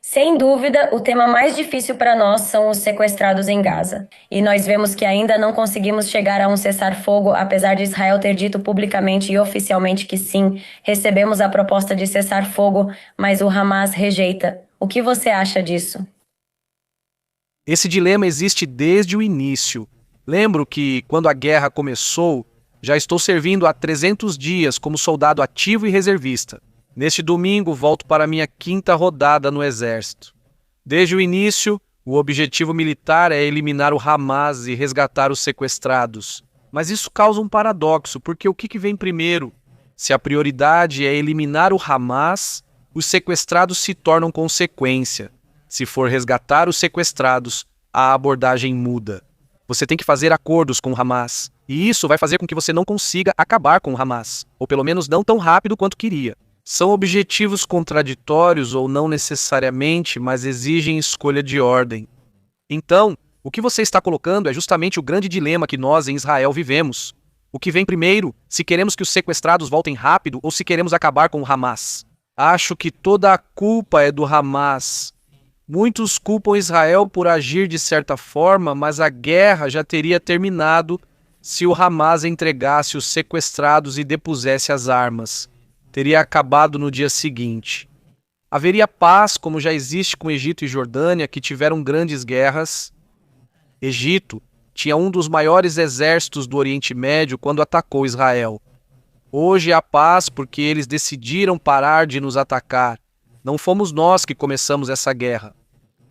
Sem dúvida, o tema mais difícil para nós são os sequestrados em Gaza. E nós vemos que ainda não conseguimos chegar a um cessar-fogo, apesar de Israel ter dito publicamente e oficialmente que sim, recebemos a proposta de cessar-fogo, mas o Hamas rejeita. O que você acha disso? Esse dilema existe desde o início. Lembro que, quando a guerra começou, já estou servindo há 300 dias como soldado ativo e reservista. Neste domingo, volto para minha quinta rodada no Exército. Desde o início, o objetivo militar é eliminar o Hamas e resgatar os sequestrados. Mas isso causa um paradoxo, porque o que vem primeiro? Se a prioridade é eliminar o Hamas, os sequestrados se tornam consequência. Se for resgatar os sequestrados, a abordagem muda. Você tem que fazer acordos com o Hamas, e isso vai fazer com que você não consiga acabar com o Hamas, ou pelo menos não tão rápido quanto queria. São objetivos contraditórios ou não necessariamente, mas exigem escolha de ordem. Então, o que você está colocando é justamente o grande dilema que nós em Israel vivemos. O que vem primeiro, se queremos que os sequestrados voltem rápido ou se queremos acabar com o Hamas? Acho que toda a culpa é do Hamas. Muitos culpam Israel por agir de certa forma, mas a guerra já teria terminado se o Hamas entregasse os sequestrados e depusesse as armas. Teria acabado no dia seguinte. Haveria paz, como já existe com Egito e Jordânia, que tiveram grandes guerras. Egito tinha um dos maiores exércitos do Oriente Médio quando atacou Israel. Hoje há paz porque eles decidiram parar de nos atacar. Não fomos nós que começamos essa guerra.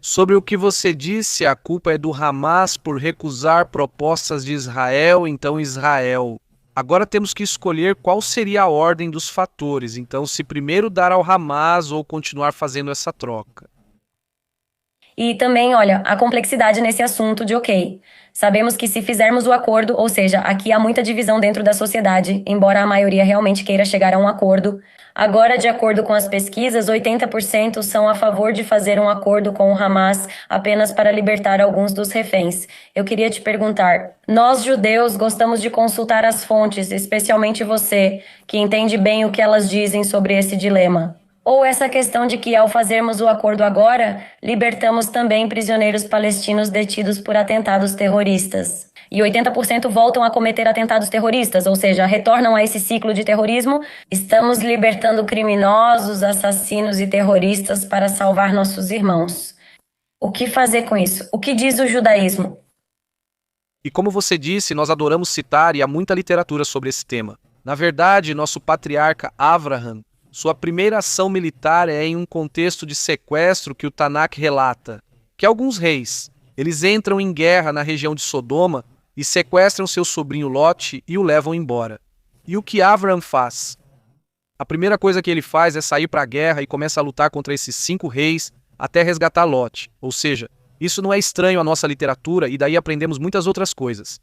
Sobre o que você disse, a culpa é do Hamas por recusar propostas de Israel, então Israel. Agora temos que escolher qual seria a ordem dos fatores, então se primeiro dar ao Hamas ou continuar fazendo essa troca. E também, olha, a complexidade nesse assunto de ok. Sabemos que se fizermos o acordo, ou seja, aqui há muita divisão dentro da sociedade, embora a maioria realmente queira chegar a um acordo. Agora, de acordo com as pesquisas, 80% são a favor de fazer um acordo com o Hamas apenas para libertar alguns dos reféns. Eu queria te perguntar: nós judeus gostamos de consultar as fontes, especialmente você, que entende bem o que elas dizem sobre esse dilema. Ou essa questão de que, ao fazermos o acordo agora, libertamos também prisioneiros palestinos detidos por atentados terroristas. E 80% voltam a cometer atentados terroristas, ou seja, retornam a esse ciclo de terrorismo. Estamos libertando criminosos, assassinos e terroristas para salvar nossos irmãos. O que fazer com isso? O que diz o judaísmo? E como você disse, nós adoramos citar e há muita literatura sobre esse tema. Na verdade, nosso patriarca Avraham, sua primeira ação militar é em um contexto de sequestro que o Tanakh relata, que alguns reis, eles entram em guerra na região de Sodoma e sequestram seu sobrinho Lote e o levam embora. E o que Avraham faz? A primeira coisa que ele faz é sair para a guerra e começa a lutar contra esses 5 reis até resgatar Lote. Ou seja, isso não é estranho à nossa literatura e daí aprendemos muitas outras coisas.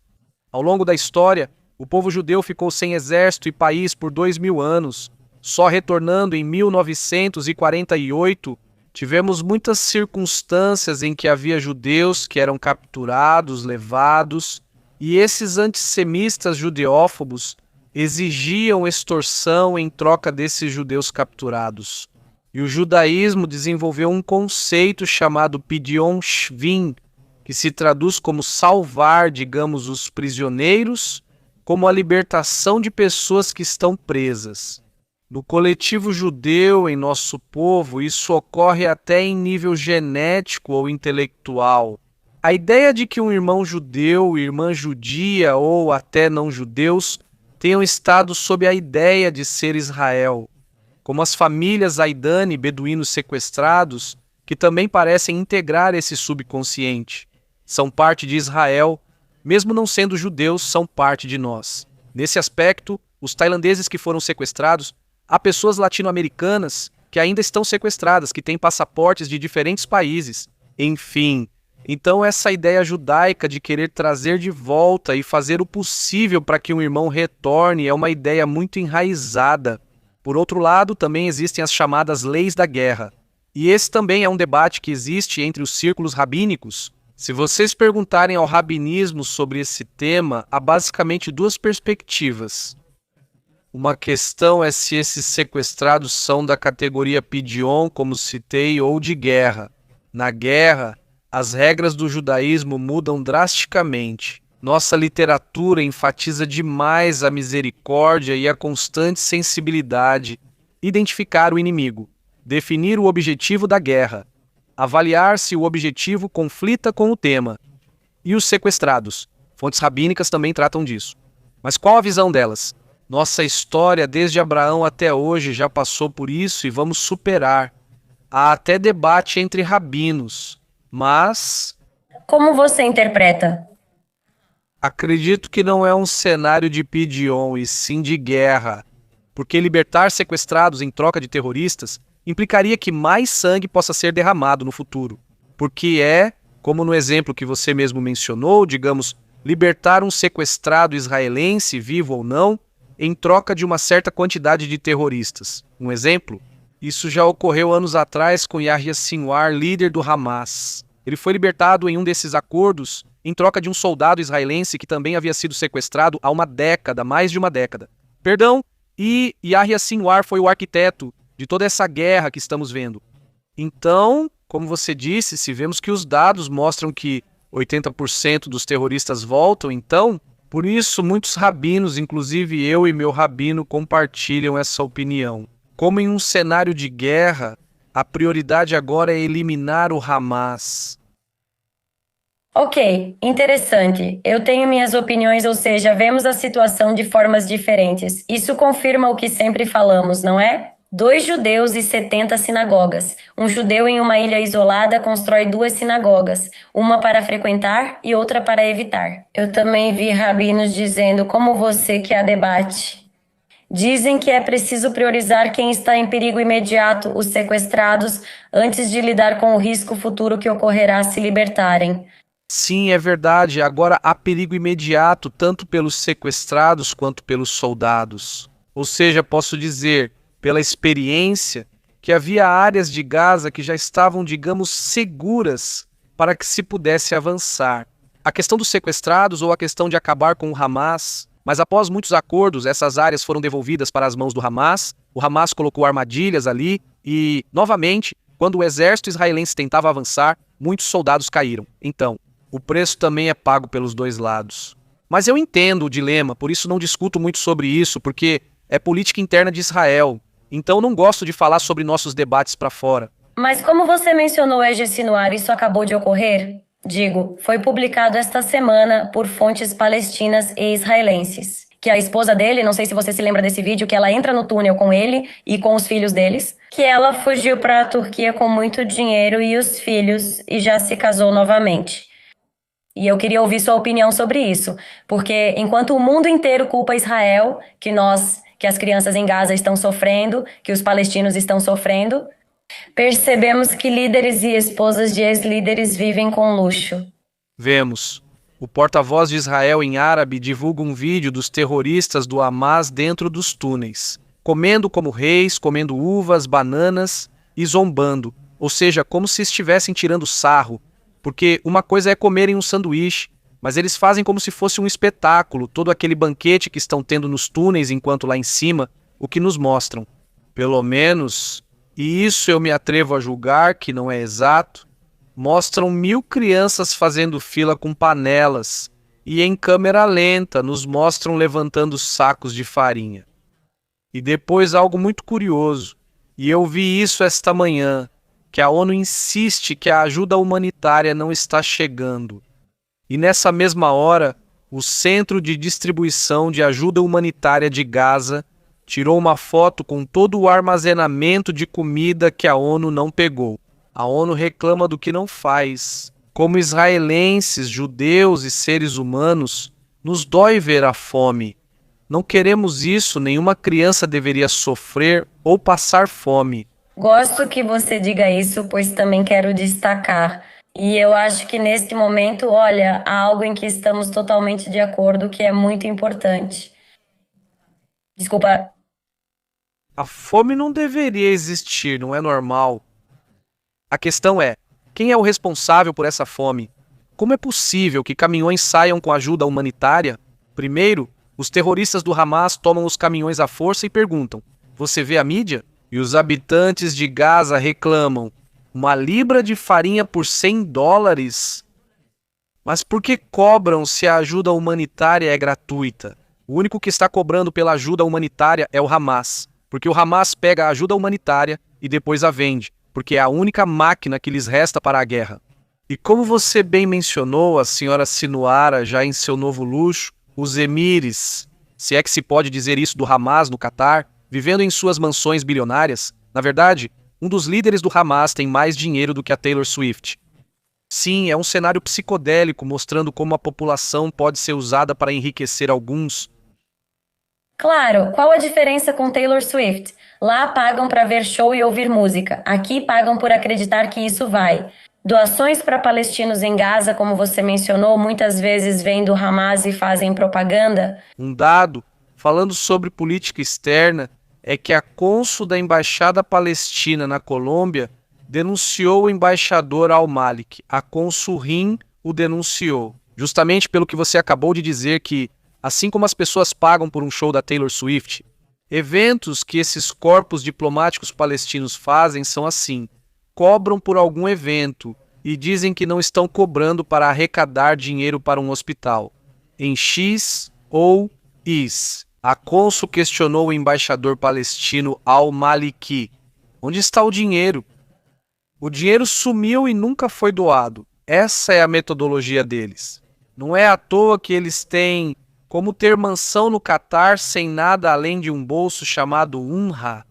Ao longo da história, o povo judeu ficou sem exército e país por 2000 anos. Só retornando em 1948, tivemos muitas circunstâncias em que havia judeus que eram capturados, levados, e esses antissemistas judeófobos exigiam extorsão em troca desses judeus capturados. E o judaísmo desenvolveu um conceito chamado Pidyon Shvim, que se traduz como salvar, digamos, os prisioneiros, como a libertação de pessoas que estão presas. No coletivo judeu, em nosso povo, isso ocorre até em nível genético ou intelectual. A ideia de que um irmão judeu, irmã judia ou até não judeus tenham estado sob a ideia de ser Israel, como as famílias Aidani e beduínos sequestrados, que também parecem integrar esse subconsciente. São parte de Israel, mesmo não sendo judeus, são parte de nós. Nesse aspecto, os tailandeses que foram sequestrados, há pessoas latino-americanas que ainda estão sequestradas, que têm passaportes de diferentes países. Enfim, então essa ideia judaica de querer trazer de volta e fazer o possível para que um irmão retorne é uma ideia muito enraizada. Por outro lado, também existem as chamadas leis da guerra. E esse também é um debate que existe entre os círculos rabínicos. Se vocês perguntarem ao rabinismo sobre esse tema, há basicamente 2 perspectivas. Uma questão é se esses sequestrados são da categoria Pidion, como citei, ou de guerra. Na guerra, as regras do judaísmo mudam drasticamente. Nossa literatura enfatiza demais a misericórdia e a constante sensibilidade. Identificar o inimigo, definir o objetivo da guerra, avaliar se o objetivo conflita com o tema. E os sequestrados? Fontes rabínicas também tratam disso. Mas qual a visão delas? Nossa história, desde Abraão até hoje, já passou por isso e vamos superar. Há até debate entre rabinos, mas Como você interpreta? acredito que não é um cenário de Pidion e sim de guerra, porque libertar sequestrados em troca de terroristas implicaria que mais sangue possa ser derramado no futuro, porque como no exemplo que você mesmo mencionou, digamos, libertar um sequestrado israelense, vivo ou não, em troca de uma certa quantidade de terroristas. Um exemplo? Isso já ocorreu anos atrás com Yahya Sinwar, líder do Hamas. Ele foi libertado em um desses acordos em troca de um soldado israelense que também havia sido sequestrado há uma década, mais de uma década. Perdão, e Yahya Sinwar foi o arquiteto de toda essa guerra que estamos vendo. Então, como você disse, se vemos que os dados mostram que 80% dos terroristas voltam, então, por isso muitos rabinos, inclusive eu e meu rabino, compartilham essa opinião. Como em um cenário de guerra, a prioridade agora é eliminar o Hamas. Ok, interessante. Eu tenho minhas opiniões, ou seja, vemos a situação de formas diferentes. Isso confirma o que sempre falamos, não é? 2 judeus e 70 sinagogas. Um judeu em uma ilha isolada constrói 2 sinagogas, uma para frequentar e outra para evitar. Eu também vi rabinos dizendo, como você, que há debate. Dizem que é preciso priorizar quem está em perigo imediato, os sequestrados, antes de lidar com o risco futuro que ocorrerá se libertarem. Sim, é verdade. Agora há perigo imediato, tanto pelos sequestrados quanto pelos soldados. Ou seja, posso dizer, pela experiência, que havia áreas de Gaza que já estavam, digamos, seguras para que se pudesse avançar. A questão dos sequestrados ou a questão de acabar com o Hamas, mas após muitos acordos, essas áreas foram devolvidas para as mãos do Hamas, o Hamas colocou armadilhas ali e, novamente, quando o exército israelense tentava avançar, muitos soldados caíram. Então, o preço também é pago pelos dois lados. Mas eu entendo o dilema, por isso não discuto muito sobre isso, porque é política interna de Israel. Então não gosto de falar sobre nossos debates para fora. Mas como você mencionou Eje Sinuar, isso acabou de ocorrer? Digo, foi publicado esta semana por fontes palestinas e israelenses. Que a esposa dele, não sei se você se lembra desse vídeo, que ela entra no túnel com ele e com os filhos deles, que ela fugiu para a Turquia com muito dinheiro e os filhos e já se casou novamente. E eu queria ouvir sua opinião sobre isso, porque enquanto o mundo inteiro culpa Israel, que as crianças em Gaza estão sofrendo, que os palestinos estão sofrendo, percebemos que líderes e esposas de ex-líderes vivem com luxo. Vemos. O porta-voz de Israel em árabe divulga um vídeo dos terroristas do Hamas dentro dos túneis, comendo como reis, comendo uvas, bananas e zombando, ou seja, como se estivessem tirando sarro, porque uma coisa é comerem um sanduíche, mas eles fazem como se fosse um espetáculo, todo aquele banquete que estão tendo nos túneis enquanto lá em cima, o que nos mostram. Pelo menos, e isso eu me atrevo a julgar que não é exato, mostram 1000 crianças fazendo fila com panelas e em câmera lenta nos mostram levantando sacos de farinha. E depois algo muito curioso, e eu vi isso esta manhã, que a ONU insiste que a ajuda humanitária não está chegando. E nessa mesma hora, o Centro de Distribuição de Ajuda Humanitária de Gaza tirou uma foto com todo o armazenamento de comida que a ONU não pegou. A ONU reclama do que não faz. Como israelenses, judeus e seres humanos, nos dói ver a fome. Não queremos isso, nenhuma criança deveria sofrer ou passar fome. Gosto que você diga isso, pois também quero destacar. E eu acho que neste momento, olha, há algo em que estamos totalmente de acordo que é muito importante. Desculpa. A fome não deveria existir, não é normal. A questão é, quem é o responsável por essa fome? Como é possível que caminhões saiam com ajuda humanitária? Primeiro, Os terroristas do Hamas tomam os caminhões à força e perguntam: "Você vê a mídia?" E os habitantes de Gaza reclamam: "Uma libra de farinha por US$ 100? Mas por que cobram se a ajuda humanitária é gratuita? O único que está cobrando pela ajuda humanitária é o Hamas, porque o Hamas pega a ajuda humanitária e depois a vende, porque é a única máquina que lhes resta para a guerra. E como você bem mencionou, a senhora Sinuara, já em seu novo luxo, os emires, se é que se pode dizer isso do Hamas no Catar, vivendo em suas mansões bilionárias, na verdade, um dos líderes do Hamas tem mais dinheiro do que a Taylor Swift. Sim, é um cenário psicodélico mostrando como a população pode ser usada para enriquecer alguns. Claro, qual a diferença com Taylor Swift? Lá pagam para ver show e ouvir música. Aqui pagam por acreditar que isso vai. Doações para palestinos em Gaza, como você mencionou, muitas vezes vêm do Hamas e fazem propaganda. Um dado, falando sobre política externa, é que a cônsul da Embaixada Palestina na Colômbia denunciou o embaixador al-Malik. A cônsul Rim o denunciou, justamente pelo que você acabou de dizer que, assim como as pessoas pagam por um show da Taylor Swift, eventos que esses corpos diplomáticos palestinos fazem são assim, cobram por algum evento e dizem que não estão cobrando para arrecadar dinheiro para um hospital. Em X ou Is, a cônsul questionou o embaixador palestino al-Maliki. Onde está o dinheiro? O dinheiro sumiu e nunca foi doado. Essa é a metodologia deles. Não é à toa que eles têm como ter mansão no Catar sem nada além de um bolso chamado UNRWA.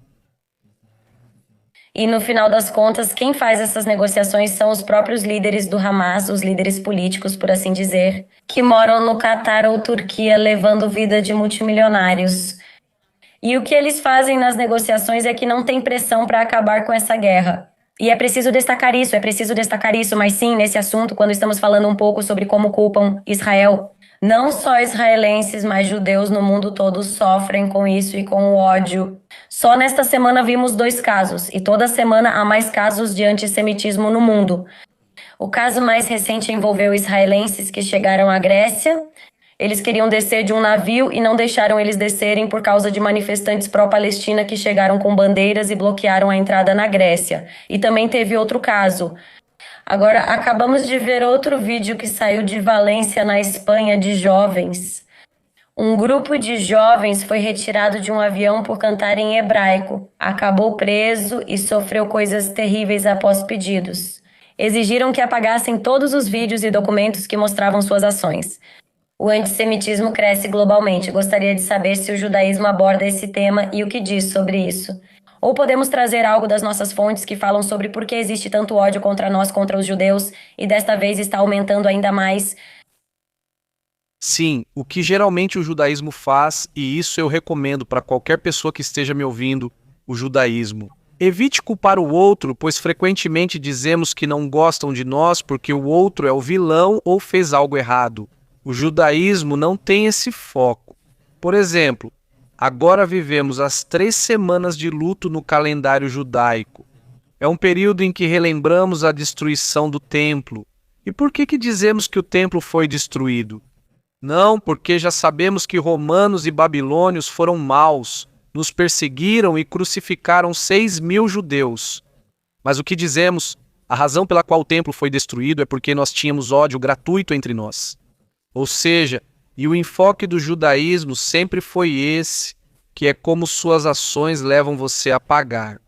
E no final das contas, quem faz essas negociações são os próprios líderes do Hamas, os líderes políticos, por assim dizer, que moram no Catar ou Turquia levando vida de multimilionários. E o que eles fazem nas negociações é que não tem pressão para acabar com essa guerra. E é preciso destacar isso, mas sim, nesse assunto, quando estamos falando um pouco sobre como culpam Israel, não só israelenses, mas judeus no mundo todo sofrem com isso e com o ódio. Só nesta semana vimos 2 casos, e toda semana há mais casos de antissemitismo no mundo. O caso mais recente envolveu israelenses que chegaram à Grécia. Eles queriam descer de um navio e não deixaram eles descerem por causa de manifestantes pró-Palestina que chegaram com bandeiras e bloquearam a entrada na Grécia. E também teve outro caso. Agora, acabamos de ver outro vídeo que saiu de Valência, na Espanha, de jovens. Um grupo de jovens foi retirado de um avião por cantar em hebraico. Acabou preso e sofreu coisas terríveis após pedidos. Exigiram que apagassem todos os vídeos e documentos que mostravam suas ações. O antissemitismo cresce globalmente. Gostaria de saber se o judaísmo aborda esse tema e o que diz sobre isso. Ou podemos trazer algo das nossas fontes que falam sobre por que existe tanto ódio contra nós, contra os judeus, e desta vez está aumentando ainda mais. Sim, o que geralmente o judaísmo faz, e isso eu recomendo para qualquer pessoa que esteja me ouvindo, o judaísmo. Evite culpar o outro, pois frequentemente dizemos que não gostam de nós porque o outro é o vilão ou fez algo errado. O judaísmo não tem esse foco. Por exemplo, agora vivemos as 3 semanas de luto no calendário judaico. É um período em que relembramos a destruição do templo. E por que dizemos que o templo foi destruído? Não, porque já sabemos que romanos e babilônios foram maus, nos perseguiram e crucificaram 6.000 judeus. Mas o que dizemos? A razão pela qual o templo foi destruído é porque nós tínhamos ódio gratuito entre nós. Ou seja, e o enfoque do judaísmo sempre foi esse, que é como suas ações levam você a pagar.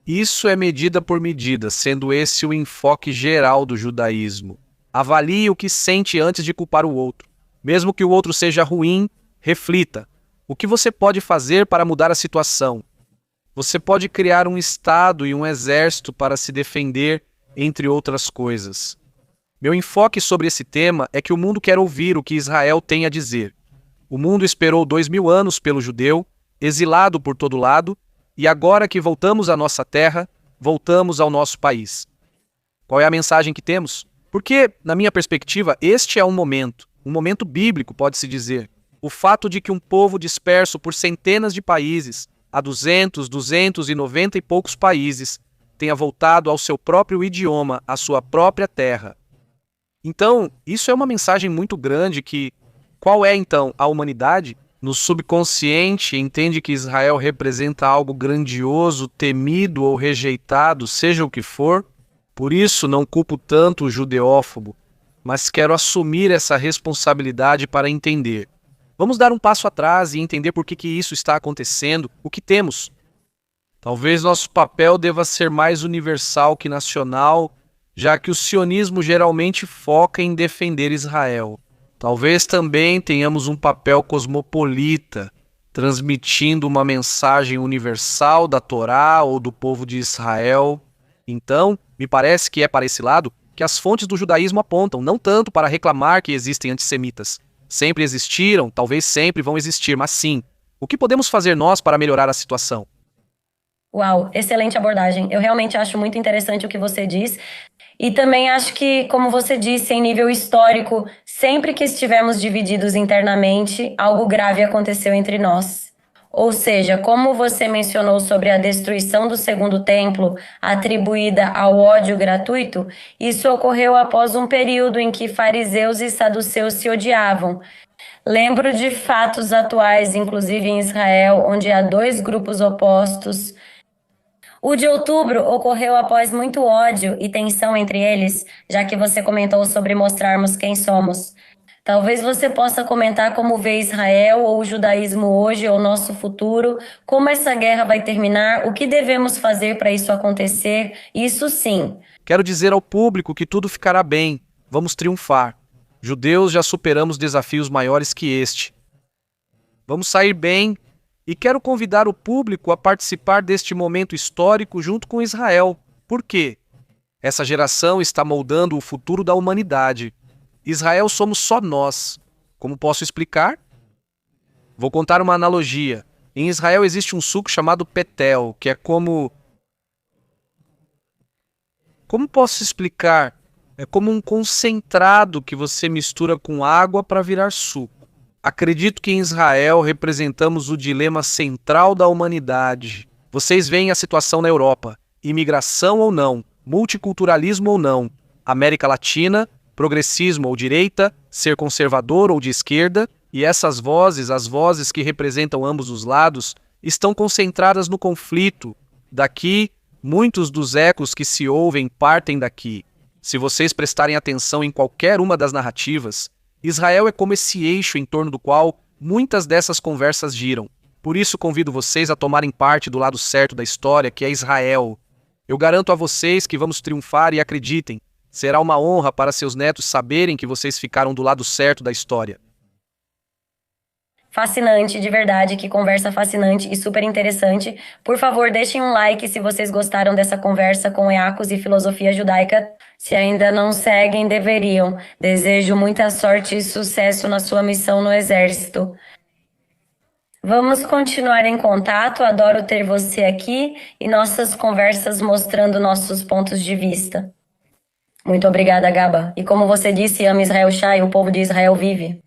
Isso é medida por medida, sendo esse o enfoque geral do judaísmo. Avalie o que sente antes de culpar o outro. Mesmo que o outro seja ruim, reflita. O que você pode fazer para mudar a situação? Você pode criar um estado e um exército para se defender, entre outras coisas. Meu enfoque sobre esse tema é que o mundo quer ouvir o que Israel tem a dizer. O mundo esperou 2000 anos pelo judeu, exilado por todo lado, e agora que voltamos à nossa terra, voltamos ao nosso país. Qual é a mensagem que temos? Porque, na minha perspectiva, este é um momento bíblico, pode-se dizer. O fato de que um povo disperso por centenas de países, a 290 e poucos países, tenha voltado ao seu próprio idioma, à sua própria terra. Então, isso é uma mensagem muito grande que Qual é, então, a humanidade? No subconsciente, entende que Israel representa algo grandioso, temido ou rejeitado, seja o que for. Por isso, não culpo tanto o judeófobo, mas quero assumir essa responsabilidade para entender. Vamos dar um passo atrás e entender por que isso está acontecendo, o que temos. Talvez nosso papel deva ser mais universal que nacional, já que o sionismo geralmente foca em defender Israel. Talvez também tenhamos um papel cosmopolita, transmitindo uma mensagem universal da Torá ou do povo de Israel. Então, me parece que é para esse lado que as fontes do judaísmo apontam, não tanto para reclamar que existem antissemitas. Sempre existiram, talvez sempre vão existir, mas sim. O que podemos fazer nós para melhorar a situação? Uau, excelente abordagem. Eu realmente acho muito interessante o que você diz. E também acho que, como você disse, em nível histórico, sempre que estivemos divididos internamente, algo grave aconteceu entre nós. Ou seja, como você mencionou sobre a destruição do segundo templo, atribuída ao ódio gratuito, isso ocorreu após um período em que fariseus e saduceus se odiavam. Lembro de fatos atuais, inclusive em Israel, onde há dois grupos opostos. O de outubro ocorreu após muito ódio e tensão entre eles, já que você comentou sobre mostrarmos quem somos. Talvez você possa comentar como vê Israel ou o judaísmo hoje ou nosso futuro, como essa guerra vai terminar, o que devemos fazer para isso acontecer. Isso sim. Quero dizer ao público que tudo ficará bem, vamos triunfar. Judeus já superamos desafios maiores que este. Vamos sair bem e quero convidar o público a participar deste momento histórico junto com Israel. Por quê? Essa geração está moldando o futuro da humanidade. Israel somos só nós. Como posso explicar? Vou contar uma analogia. Em Israel existe um suco chamado Petel, que é como... Como posso explicar? É como um concentrado que você mistura com água para virar suco. Acredito que em Israel representamos o dilema central da humanidade. Vocês veem a situação na Europa: imigração ou não, multiculturalismo ou não, América Latina, progressismo ou direita, ser conservador ou de esquerda, e essas vozes, as vozes que representam ambos os lados, estão concentradas no conflito. Daqui, muitos dos ecos que se ouvem partem daqui. Se vocês prestarem atenção em qualquer uma das narrativas, Israel é como esse eixo em torno do qual muitas dessas conversas giram. Por isso convido vocês a tomarem parte do lado certo da história, que é Israel. Eu garanto a vocês que vamos triunfar e acreditem, será uma honra para seus netos saberem que vocês ficaram do lado certo da história. Fascinante, de verdade, que conversa fascinante e super interessante. Por favor, deixem um like se vocês gostaram dessa conversa com Eacos e filosofia judaica. Se ainda não seguem, deveriam. Desejo muita sorte e sucesso na sua missão no Exército. Vamos continuar em contato, adoro ter você aqui e nossas conversas mostrando nossos pontos de vista. Muito obrigada, Gaba. E como você disse, ame Israel Shai, o povo de Israel vive.